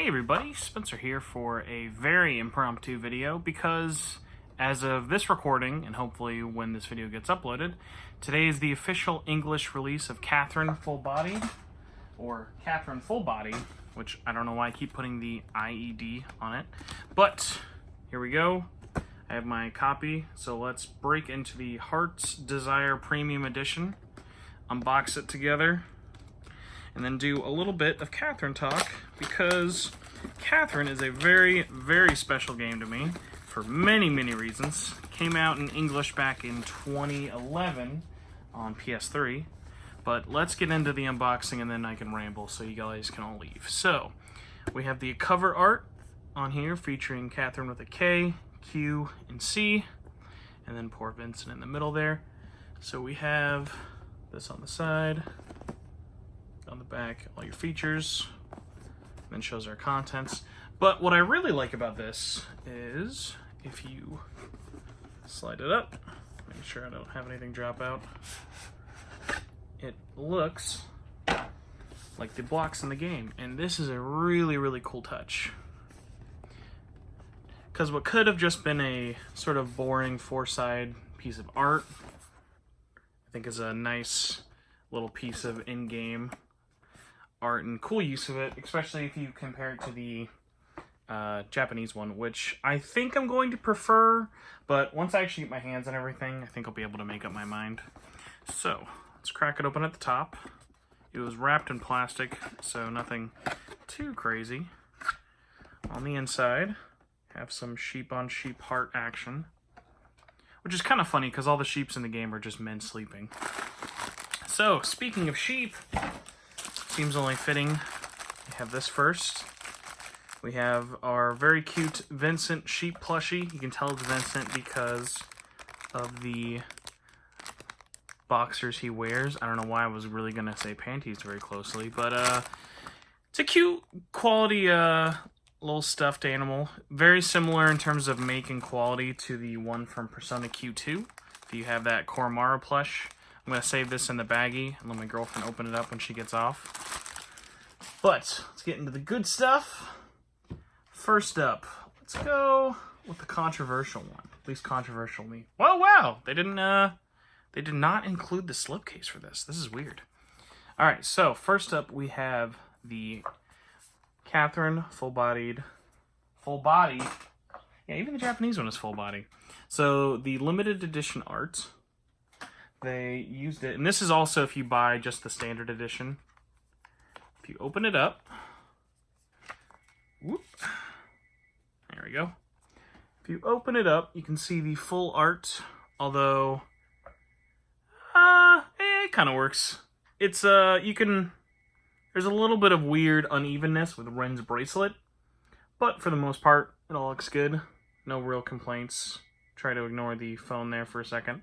Hey everybody, Spencer here for a very impromptu video because as of this recording, and hopefully when this video gets uploaded, today is the official English release of Catherine Full Bodied, or Catherine Full Body, which I don't know why I keep putting the IED on it, but here we go. I have my copy, so let's break into the Heart's Desire Premium Edition, unbox it together, and then do a little bit of Catherine talk, because Catherine is a very, very special game to me for many, many reasons. It came out in English back in 2011 on PS3, but let's get into the unboxing and then I can ramble so you guys can all leave. So, we have the cover art on here featuring Catherine with a K, Q, and C, and then poor Vincent in the middle there. So we have this on the side, on the back, all your features, then shows our contents. But what I really like about this is if you slide it up, make sure I don't have anything drop out, it looks like the blocks in the game, and this is a really, really cool touch. Because what could have just been a sort of boring four-side piece of art, I think is a nice little piece of in-game art and cool use of it, especially if you compare it to the Japanese one, which I think I'm going to prefer, but once I actually get my hands on everything, I think I'll be able to make up my mind. So, let's crack it open at the top. It was wrapped in plastic, so nothing too crazy. On the inside, have some sheep-on-sheep heart action, which is kind of funny because all the sheeps in the game are just men sleeping. So, speaking of sheep, seems only fitting we have this first. We have our very cute Vincent sheep plushie. You can tell it's Vincent because of the boxers he wears. I don't know why I was really going to say panties very closely, but it's a cute quality little stuffed animal. Very similar in terms of make and quality to the one from Persona Q2. If you have that Koromara plush. I'm going to save this in the baggie and let my girlfriend open it up when she gets off. But, let's get into the good stuff. First up, let's go with the controversial one. At least controversial me. Whoa, wow! They did not include the slipcase for this. This is weird. Alright, so first up we have the Catherine full body. Yeah, even the Japanese one is full body. So, the limited edition art, they used it, and this is also if you buy just the standard edition. If you open it up, whoop, there we go. If you open it up, you can see the full art, although, it kind of works. It's, there's a little bit of weird unevenness with Ren's bracelet, but for the most part, it all looks good. No real complaints. Try to ignore the phone there for a second.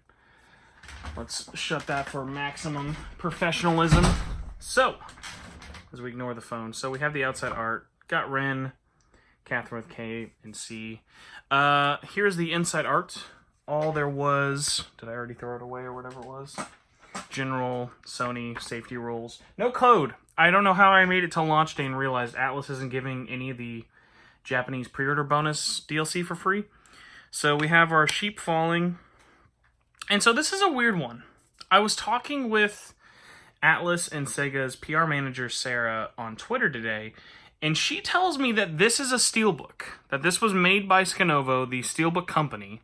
Let's shut that for maximum professionalism. So, as we ignore the phone. So we have the outside art. Got Ren, Catherine with K and C. Here's the inside art. All there was... Did I already throw it away or whatever it was? General Sony safety rules. No code. I don't know how I made it till launch day and realized Atlas isn't giving any of the Japanese pre-order bonus DLC for free. So we have our sheep falling. And so this is a weird one. I was talking with Atlas and Sega's PR manager, Sarah, on Twitter today, and she tells me that this is a steelbook, that this was made by Skinovo, the steelbook company,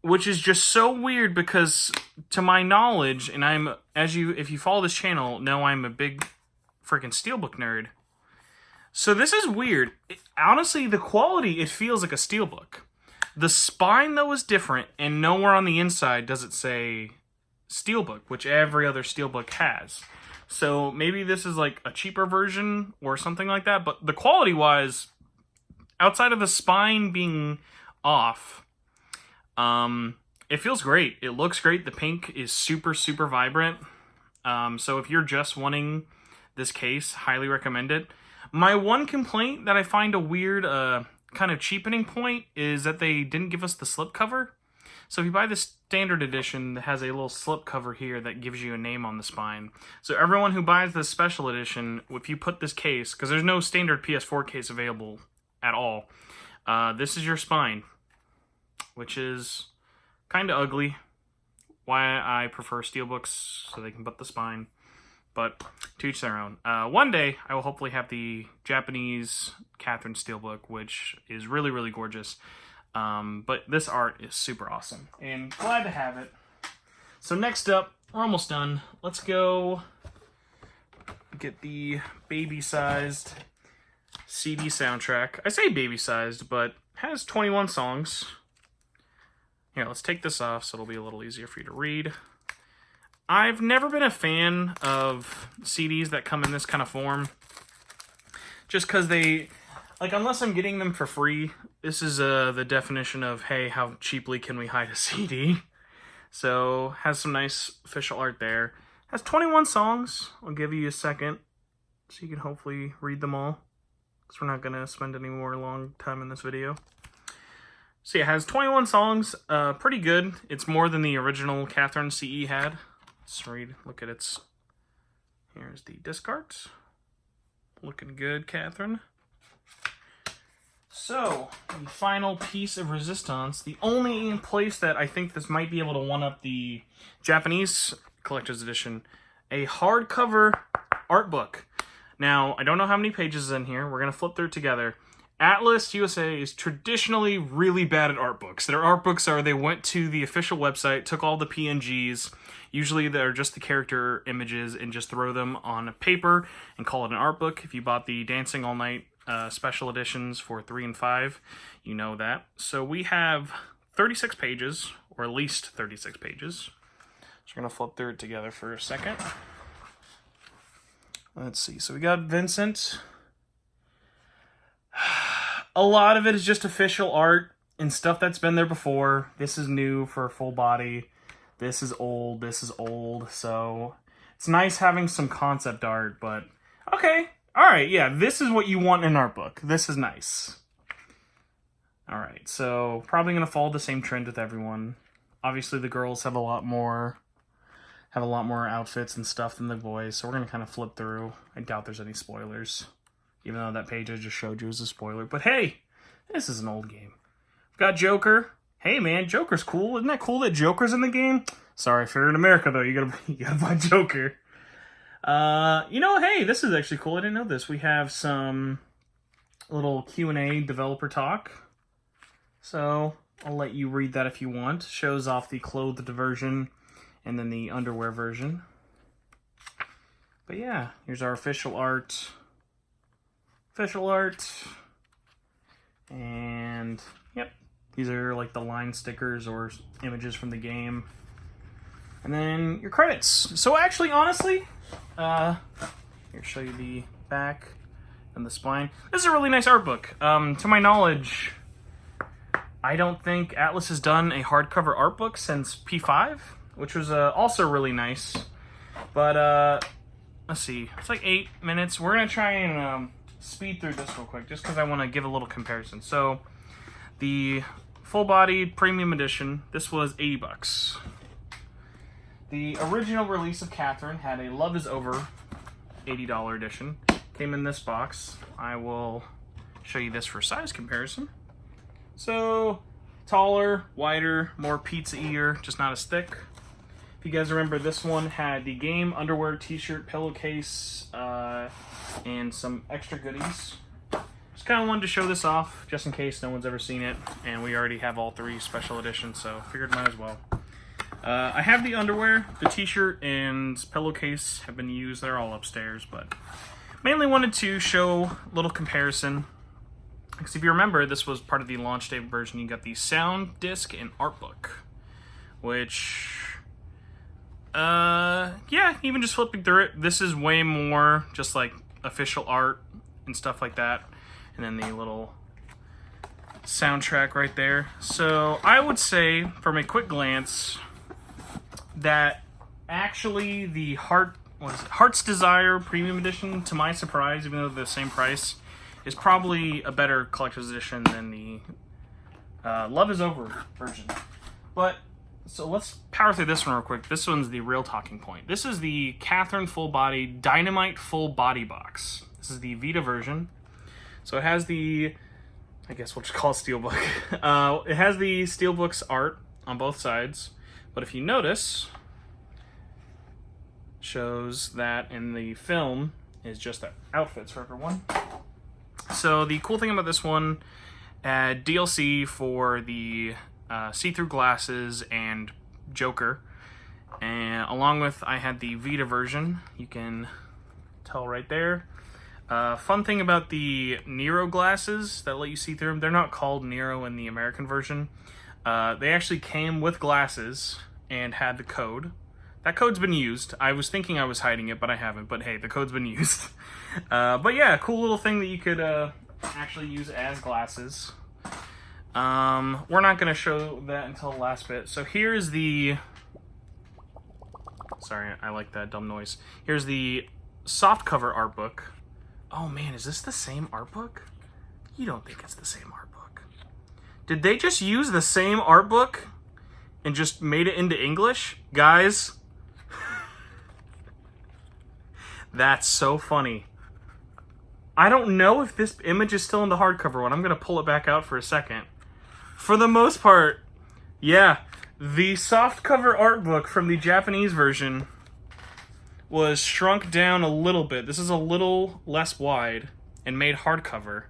which is just so weird because, to my knowledge, and if you follow this channel, know I'm a big freaking steelbook nerd. So this is weird. Honestly, the quality, it feels like a steelbook. The spine, though, is different, and nowhere on the inside does it say steelbook, which every other steelbook has. So maybe this is like a cheaper version or something like that, but the quality-wise, outside of the spine being off, it feels great. It looks great. The pink is super, super vibrant. So if you're just wanting this case, highly recommend it. My one complaint that I find a weird kind of cheapening point is that they didn't give us the slipcover. So if you buy the standard edition, that has a little slip cover here that gives you a name on the spine. So everyone who buys the special edition, if you put this case, because there's no standard PS4 case available at all, this is your spine, which is kind of ugly. Why I prefer steelbooks, so they can put the spine. But to each their own. One day, I will hopefully have the Japanese Catherine Steelbook, which is really, really gorgeous. But this art is super awesome, and glad to have it. So next up, we're almost done. Let's go get the baby-sized CD soundtrack. I say baby-sized, but has 21 songs. Here, let's take this off so it'll be a little easier for you to read. I've never been a fan of CDs that come in this kind of form. Just because they, like, unless I'm getting them for free, this is the definition of, hey, how cheaply can we hide a CD? So, has some nice official art there. Has 21 songs. I'll give you a second so you can hopefully read them all, because we're not going to spend any more long time in this video. So yeah, it has 21 songs. Pretty good. It's more than the original Catherine CE had. Let's read, look at its, here's the disc art. Looking good, Catherine. So, the final piece of resistance, the only place that I think this might be able to one-up the Japanese collector's edition, a hardcover art book. Now, I don't know how many pages is in here. We're going to flip through it together. Atlas USA is traditionally really bad at art books. Their art books are, they went to the official website, took all the PNGs, usually they're just the character images, and just throw them on a paper and call it an art book. If you bought the Dancing All Night special editions for 3 and 5, you know that. So we have 36 pages, or at least 36 pages. So we're going to flip through it together for a second. Let's see, so we got Vincent. A lot of it is just official art and stuff that's been there before. This is new for a full body. This is old. This is old. So it's nice having some concept art, but okay. All right. Yeah, this is what you want in an art book. This is nice. All right. So probably going to follow the same trend with everyone. Obviously, the girls have a lot more outfits and stuff than the boys. So we're going to kind of flip through. I doubt there's any spoilers, even though that page I just showed you is a spoiler. But hey, this is an old game. We've got Joker. Hey man, Joker's cool. Isn't that cool that Joker's in the game? Sorry, if you're in America though, you gotta buy Joker. You know, hey, this is actually cool. I didn't know this. We have some little Q&A developer talk. So I'll let you read that if you want. Shows off the clothed version and then the underwear version. But yeah, here's our official art. And yep, these are like the line stickers or images from the game. And then your credits. So actually, honestly, here, show you the back and the spine. This is a really nice art book. To my knowledge, I don't think Atlas has done a hardcover art book since P5, which was also really nice. But let's see, it's like 8 minutes. We're gonna try and speed through this real quick, just because I want to give a little comparison. So, the full-bodied premium edition, this was $80. The original release of Catherine had a Love Is Over $80 edition. Came in this box. I will show you this for size comparison. So, taller, wider, more pizza ear, just not as thick. If you guys remember, this one had the game, underwear, t-shirt, pillowcase, and some extra goodies. Just kind of wanted to show this off, just in case no one's ever seen it, and we already have all 3 special editions, so figured might as well. I have the underwear, the t-shirt, and pillowcase have been used. They're all upstairs, but mainly wanted to show a little comparison. Because if you remember, this was part of the launch day version. You got the sound disc and art book, which, yeah, even just flipping through it, this is way more just like official art and stuff like that. And then the little soundtrack right there. So I would say, from a quick glance, that actually the Heart's Desire Premium Edition, to my surprise, even though they're the same price, is probably a better collector's edition than the Love Is Over version. But So let's power through this one real quick. This one's the real talking point. This is the Catherine Full Body Dynamite Full Body Box. This is the Vita version. So it has the, I guess we'll just call it Steelbook. It has the Steelbook's art on both sides. But if you notice, shows that in the film is just the outfits for everyone. So the cool thing about this one, DLC for the see-through glasses and Joker, and along with I had the Vita version. You can tell right there. Fun thing about the Nero glasses that let you see through them, they're not called Nero in the American version. They actually came with glasses and had the code. That code's been used. I was thinking I was hiding it, but I haven't. But hey, the code's been used. But yeah, cool little thing that you could actually use as glasses. We're not going to show that until the last bit. So here's the... Sorry, I like that dumb noise. Here's the softcover art book. Oh man, is this the same art book? You don't think it's the same art book. Did they just use the same art book and just made it into English? Guys... That's so funny. I don't know if this image is still in the hardcover one. I'm going to pull it back out for a second. For the most part, yeah, the softcover art book from the Japanese version was shrunk down a little bit. This is a little less wide and made hardcover.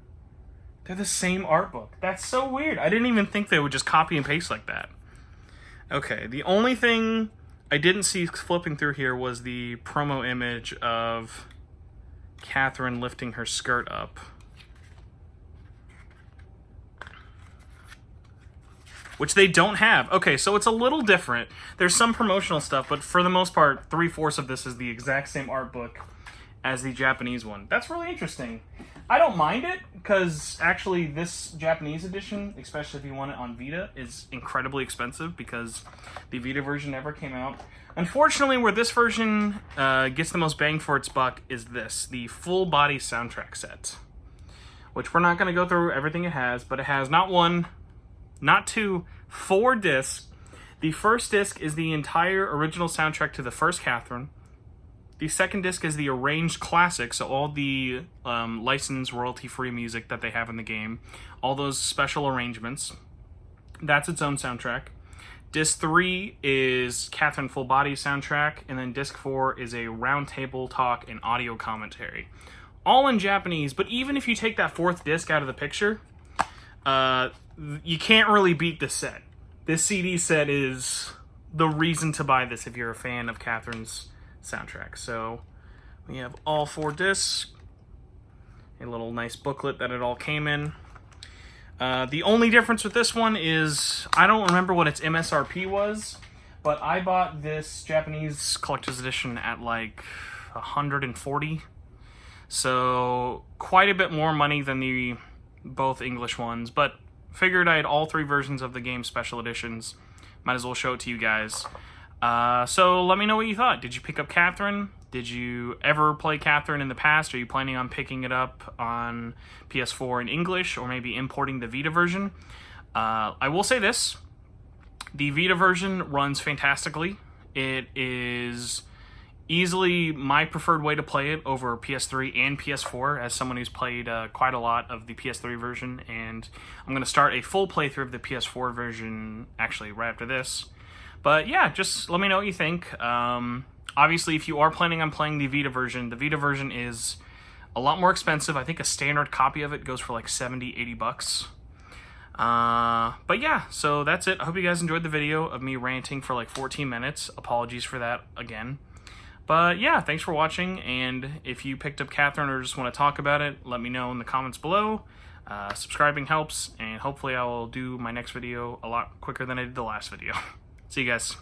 They're the same art book. That's so weird. I didn't even think they would just copy and paste like that. Okay, the only thing I didn't see flipping through here was the promo image of Catherine lifting her skirt up. Which they don't have. Okay, so it's a little different. There's some promotional stuff, but for the most part, 3/4 of this is the exact same art book as the Japanese one. That's really interesting. I don't mind it, because actually this Japanese edition, especially if you want it on Vita, is incredibly expensive because the Vita version never came out. Unfortunately, where this version gets the most bang for its buck is this, the full body soundtrack set. Which we're not going to go through everything it has, but it has not one, not two, 4 discs. The first disc is the entire original soundtrack to the first Catherine. The second disc is the arranged classics, so all the licensed royalty-free music that they have in the game, all those special arrangements. That's its own soundtrack. Disc 3 is Catherine Full Body soundtrack, and then Disc 4 is a roundtable talk and audio commentary. All in Japanese, but even if you take that 4th disc out of the picture, you can't really beat this set. This CD set is the reason to buy this if you're a fan of Catherine's soundtrack. So we have all 4 discs, a little nice booklet that it all came in. The only difference with this one is I don't remember what its MSRP was, but I bought this Japanese collector's edition at like $140, so quite a bit more money than the both English ones, but figured I had all 3 versions of the game special editions. Might as well show it to you guys. So let me know what you thought. Did you pick up Catherine? Did you ever play Catherine in the past? Are you planning on picking it up on PS4 in English, or maybe importing the Vita version? I will say this. The Vita version runs fantastically. It is easily my preferred way to play it over PS3 and PS4, as someone who's played quite a lot of the PS3 version, and I'm going to start a full playthrough of the PS4 version actually right after this. But yeah, just let me know what you think. Obviously, if you are planning on playing the Vita version is a lot more expensive. I think a standard copy of it goes for like $70-80. But yeah, so that's it. I hope you guys enjoyed the video of me ranting for like 14 minutes. Apologies for that again. But yeah, thanks for watching, and if you picked up Catherine or just want to talk about it, let me know in the comments below. Subscribing helps, and hopefully I will do my next video a lot quicker than I did the last video. See you guys.